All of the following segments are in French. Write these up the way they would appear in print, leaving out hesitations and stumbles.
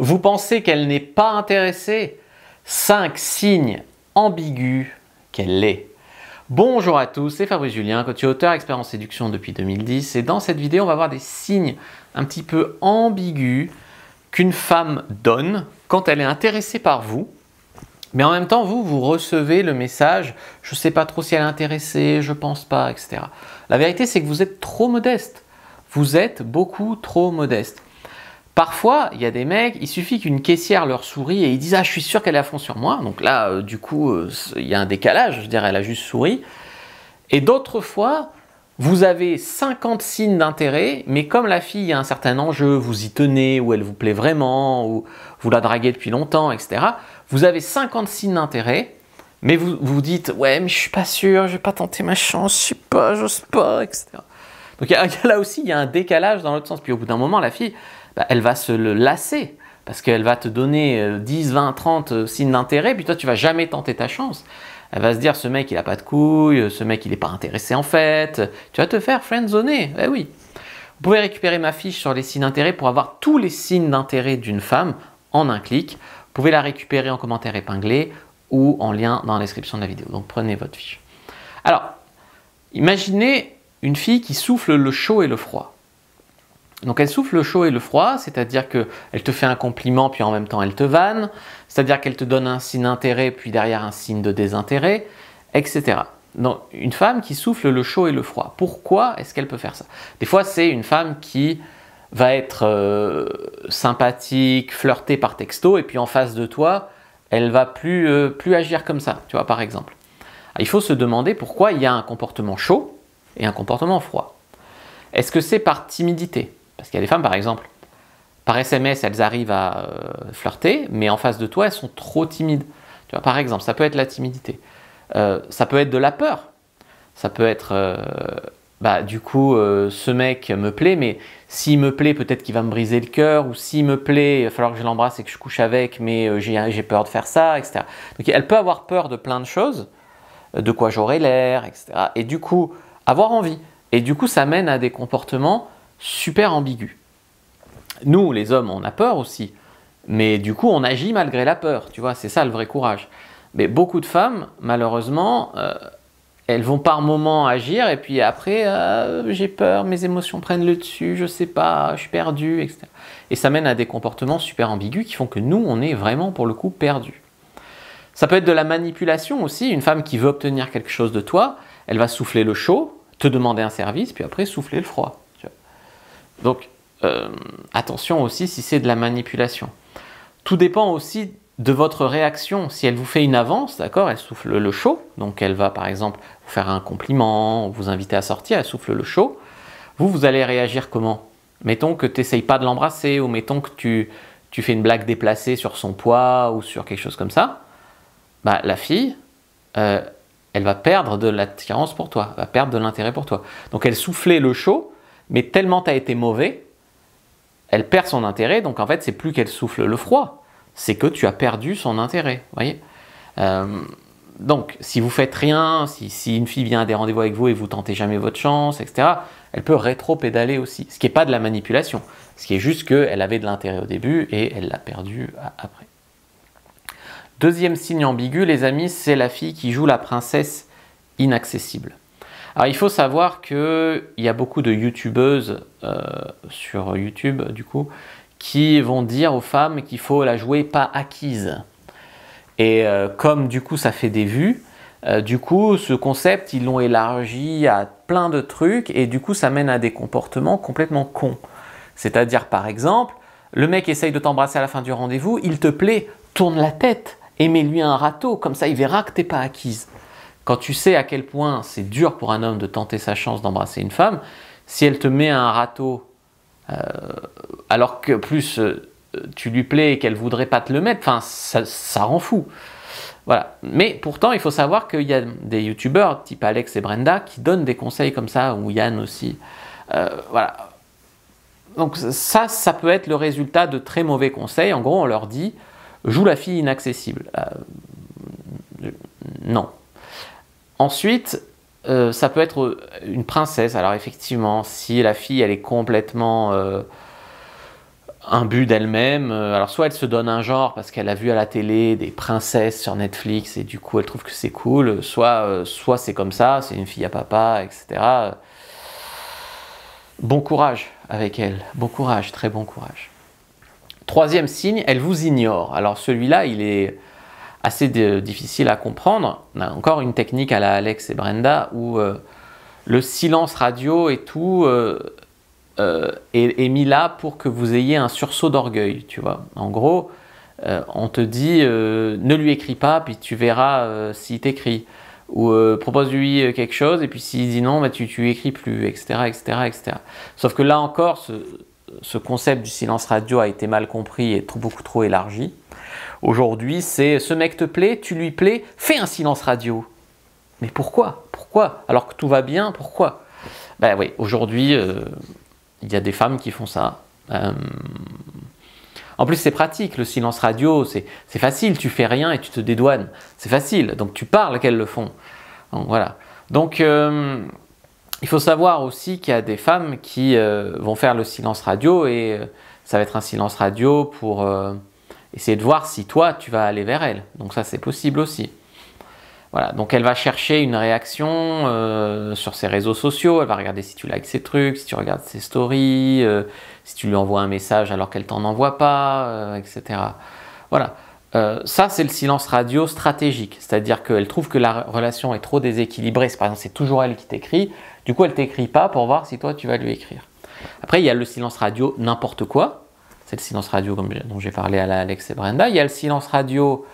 Vous pensez qu'elle n'est pas intéressée? 5 signes ambigus qu'elle l'est. Bonjour à tous, c'est Fabrice Julien, coach et auteur, expert en séduction depuis 2010. Et dans cette vidéo, on va voir des signes un petit peu ambigus qu'une femme donne quand elle est intéressée par vous. Mais en même temps, vous recevez le message, je ne sais pas trop si elle est intéressée, je ne pense pas, etc. La vérité, c'est que vous êtes trop modeste. Vous êtes beaucoup trop modeste. Parfois, il y a des mecs, il suffit qu'une caissière leur sourie et ils disent « Ah, je suis sûr qu'elle est à fond sur moi ». Donc là, du coup, il y a un décalage, je dirais, elle a juste souri. Et d'autres fois, vous avez 50 signes d'intérêt, mais comme la fille a un certain enjeu, vous y tenez, ou elle vous plaît vraiment, ou vous la draguez depuis longtemps, etc. Vous avez 50 signes d'intérêt, mais vous vous dites « Ouais, mais je suis pas sûr, je vais pas tenter ma chance, je sais pas, j'ose pas, etc. » Donc là aussi, il y a un décalage dans l'autre sens. Puis au bout d'un moment, la fille, elle va se le lasser parce qu'elle va te donner 10, 20, 30 signes d'intérêt, puis toi, tu vas jamais tenter ta chance. Elle va se dire, ce mec, il n'a pas de couilles, ce mec, il n'est pas intéressé en fait. Tu vas te faire friendzoner, eh oui. Vous pouvez récupérer ma fiche sur les signes d'intérêt pour avoir tous les signes d'intérêt d'une femme en un clic. Vous pouvez la récupérer en commentaire épinglé ou en lien dans la description de la vidéo. Donc, prenez votre fiche. Alors, imaginez une fille qui souffle le chaud et le froid. Donc elle souffle le chaud et le froid, c'est-à-dire qu'elle te fait un compliment puis en même temps elle te vanne, c'est-à-dire qu'elle te donne un signe d'intérêt puis derrière un signe de désintérêt, etc. Donc une femme qui souffle le chaud et le froid, pourquoi est-ce qu'elle peut faire ça? Des fois c'est une femme qui va être sympathique, flirtée par texto et puis en face de toi, elle va plus agir comme ça, tu vois, par exemple. Il faut se demander pourquoi il y a un comportement chaud et un comportement froid. Est-ce que c'est par timidité? Parce qu'il y a des femmes, par exemple, par SMS, elles arrivent à flirter, mais en face de toi, elles sont trop timides. Tu vois, par exemple, ça peut être la timidité. Ça peut être de la peur. Ça peut être, du coup, ce mec me plaît, mais s'il me plaît, peut-être qu'il va me briser le cœur, ou s'il me plaît, il va falloir que je l'embrasse et que je couche avec, mais j'ai peur de faire ça, etc. Donc, elle peut avoir peur de plein de choses, de quoi j'aurai l'air, etc. Et du coup, avoir envie. Et du coup, ça mène à des comportements super ambigus. Nous, les hommes, on a peur aussi. Mais du coup, on agit malgré la peur. Tu vois, c'est ça le vrai courage. Mais beaucoup de femmes, malheureusement, elles vont par moments agir et puis après, j'ai peur, mes émotions prennent le dessus, je sais pas, je suis perdu, etc. Et ça mène à des comportements super ambigus qui font que nous, on est vraiment, pour le coup, perdus. Ça peut être de la manipulation aussi. Une femme qui veut obtenir quelque chose de toi, elle va souffler le chaud, te demander un service, puis après souffler le froid. Donc, attention aussi si c'est de la manipulation. Tout dépend aussi de votre réaction. Si elle vous fait une avance, d'accord, elle souffle le chaud, donc elle va par exemple vous faire un compliment, vous inviter à sortir, elle souffle le chaud. Vous allez réagir comment? Mettons que tu n'essayes pas de l'embrasser, ou mettons que tu fais une blague déplacée sur son poids, ou sur quelque chose comme ça. Bah, la fille, elle va perdre de l'attirance pour toi, va perdre de l'intérêt pour toi. Donc elle soufflait le chaud, mais tellement tu as été mauvais, elle perd son intérêt, donc en fait c'est plus qu'elle souffle le froid, c'est que tu as perdu son intérêt, voyez. Donc si vous faites rien, si une fille vient à des rendez-vous avec vous et vous tentez jamais votre chance, etc., elle peut rétro-pédaler aussi, ce qui n'est pas de la manipulation, ce qui est juste qu'elle avait de l'intérêt au début et elle l'a perdu après. Deuxième signe ambigu, les amis, c'est la fille qui joue la princesse inaccessible. Alors, il faut savoir qu'il y a beaucoup de youtubeuses sur YouTube, du coup, qui vont dire aux femmes qu'il faut la jouer pas acquise. Et comme, du coup, ça fait des vues, du coup, ce concept, ils l'ont élargi à plein de trucs et du coup, ça mène à des comportements complètement cons. C'est-à-dire, par exemple, le mec essaye de t'embrasser à la fin du rendez-vous, il te plaît, tourne la tête. Et mets-lui un râteau, comme ça il verra que tu n'es pas acquise. Quand tu sais à quel point c'est dur pour un homme de tenter sa chance d'embrasser une femme, si elle te met un râteau, alors que plus tu lui plais et qu'elle ne voudrait pas te le mettre, ça rend fou. Voilà. Mais pourtant, il faut savoir qu'il y a des youtubeurs type Alex et Brenda qui donnent des conseils comme ça, ou Yann aussi. Voilà. Donc ça peut être le résultat de très mauvais conseils. En gros, on leur dit joue la fille inaccessible. Non. Ensuite, ça peut être une princesse. Alors effectivement, si la fille elle est complètement imbu d'elle-même. Alors soit elle se donne un genre parce qu'elle a vu à la télé des princesses sur Netflix et du coup elle trouve que c'est cool, soit c'est comme ça, c'est une fille à papa, etc. Bon courage avec elle, bon courage, très bon courage. Troisième signe, elle vous ignore. Alors celui-là, il est assez difficile à comprendre. On a encore une technique à la Alex et Brenda où le silence radio et tout est mis là pour que vous ayez un sursaut d'orgueil, tu vois. En gros, on te dit ne lui écris pas, puis tu verras s'il t'écrit. Ou propose-lui quelque chose, et puis s'il dit non, bah, tu lui écris plus, etc., etc., etc. Sauf que là encore, ce concept du silence radio a été mal compris et beaucoup trop élargi. Aujourd'hui, c'est ce mec te plaît, tu lui plais, fais un silence radio. Mais pourquoi? Pourquoi? Alors que tout va bien, pourquoi? Ben oui, aujourd'hui, il y a des femmes qui font ça. En plus, c'est pratique, le silence radio, c'est facile, tu fais rien et tu te dédouanes. C'est facile, donc tu parles qu'elles le font. Donc, voilà. Donc, il faut savoir aussi qu'il y a des femmes qui vont faire le silence radio et ça va être un silence radio pour essayer de voir si toi, tu vas aller vers elle. Donc ça, c'est possible aussi. Voilà, donc elle va chercher une réaction sur ses réseaux sociaux, elle va regarder si tu likes ses trucs, si tu regardes ses stories, si tu lui envoies un message alors qu'elle t'en envoie pas, etc. Voilà, ça c'est le silence radio stratégique, c'est-à-dire qu'elle trouve que la relation est trop déséquilibrée, par exemple c'est toujours elle qui t'écrit, du coup elle t'écrit pas pour voir si toi tu vas lui écrire. Après il y a le silence radio n'importe quoi, c'est le silence radio dont j'ai parlé à la Alex et Brenda, il y a le silence radio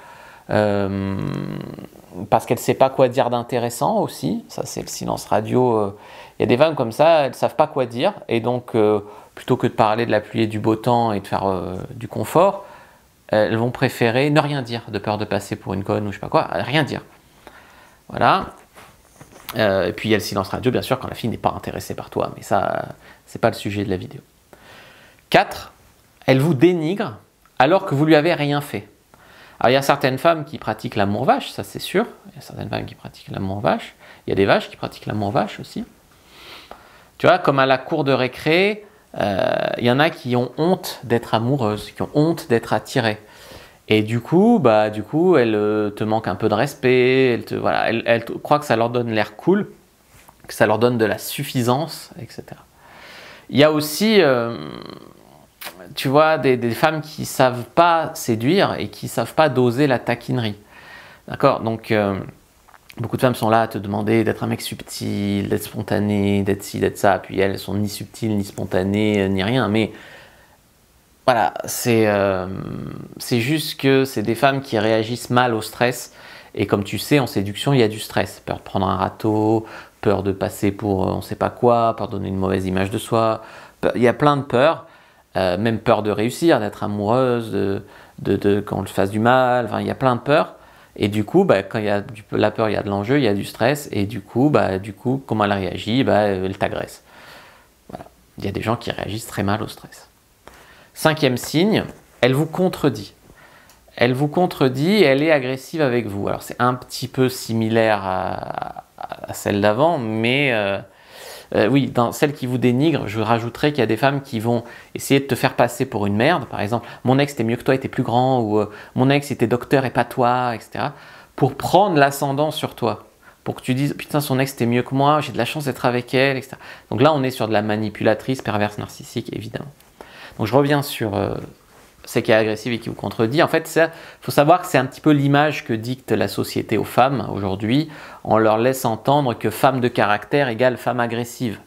parce qu'elle ne sait pas quoi dire d'intéressant aussi, ça c'est le silence radio. Il y a des femmes comme ça, elles ne savent pas quoi dire, et donc plutôt que de parler de la pluie et du beau temps et de faire du confort, elles vont préférer ne rien dire, de peur de passer pour une conne ou je sais pas quoi, rien dire. Voilà. Et puis il y a le silence radio, bien sûr, quand la fille n'est pas intéressée par toi, mais ça, c'est pas le sujet de la vidéo. 4. Elle vous dénigre alors que vous lui avez rien fait. Alors il y a certaines femmes qui pratiquent l'amour vache, ça c'est sûr. Il y a certaines femmes qui pratiquent l'amour vache. Il y a des vaches qui pratiquent l'amour vache aussi. Tu vois, comme à la cour de récré, il y en a qui ont honte d'être amoureuses, qui ont honte d'être attirées. Et du coup, elles te manquent un peu de respect, elles croient que ça leur donne l'air cool, que ça leur donne de la suffisance, etc. Il y a aussi... tu vois, des femmes qui ne savent pas séduire et qui ne savent pas doser la taquinerie. D'accord? Donc, beaucoup de femmes sont là à te demander d'être un mec subtil, d'être spontané, d'être ci, d'être ça. Puis elles sont ni subtiles, ni spontanées, ni rien. Mais voilà, c'est juste que c'est des femmes qui réagissent mal au stress. Et comme tu sais, en séduction, il y a du stress. Peur de prendre un râteau, peur de passer pour on ne sait pas quoi, peur de donner une mauvaise image de soi. Il y a plein de peurs. Même peur de réussir, d'être amoureuse, quand on le fasse du mal, enfin, il y a plein de peurs. Et du coup, quand il y a la peur, il y a de l'enjeu, il y a du stress. Et du coup, comment elle réagit? Elle t'agresse. Voilà. Il y a des gens qui réagissent très mal au stress. 5e signe, elle vous contredit. Elle vous contredit et elle est agressive avec vous. Alors c'est un petit peu similaire à celle d'avant, mais... oui, dans celle qui vous dénigre, je rajouterais qu'il y a des femmes qui vont essayer de te faire passer pour une merde. Par exemple, mon ex était mieux que toi, était plus grand, ou mon ex était docteur et pas toi, etc. Pour prendre l'ascendant sur toi. Pour que tu dises, putain, son ex était mieux que moi, j'ai de la chance d'être avec elle, etc. Donc là, on est sur de la manipulatrice, perverse, narcissique, évidemment. Donc je reviens sur celle qui est agressive et qui vous contredit. En fait, il faut savoir que c'est un petit peu l'image que dicte la société aux femmes aujourd'hui. On leur laisse entendre que femme de caractère égale femme agressive.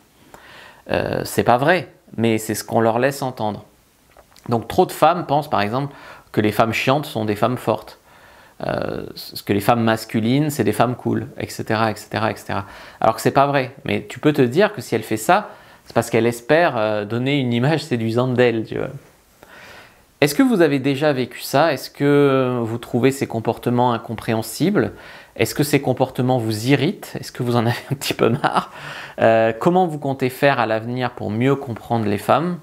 C'est pas vrai, mais c'est ce qu'on leur laisse entendre. Donc trop de femmes pensent par exemple que les femmes chiantes sont des femmes fortes. Que les femmes masculines, c'est des femmes cool, etc., etc., etc. Alors que c'est pas vrai. Mais tu peux te dire que si elle fait ça, c'est parce qu'elle espère donner une image séduisante d'elle, tu vois. Est-ce que vous avez déjà vécu ça? Est-ce que vous trouvez ces comportements incompréhensibles? Est-ce que ces comportements vous irritent? Est-ce que vous en avez un petit peu marre? Comment vous comptez faire à l'avenir pour mieux comprendre les femmes?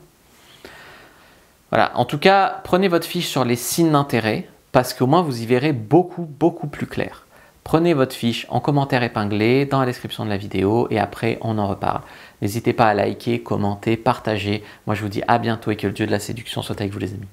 Voilà. En tout cas, prenez votre fiche sur les signes d'intérêt parce qu'au moins vous y verrez beaucoup, beaucoup plus clair. Prenez votre fiche en commentaire épinglé dans la description de la vidéo et après on en reparle. N'hésitez pas à liker, commenter, partager. Moi je vous dis à bientôt et que le dieu de la séduction soit avec vous les amis.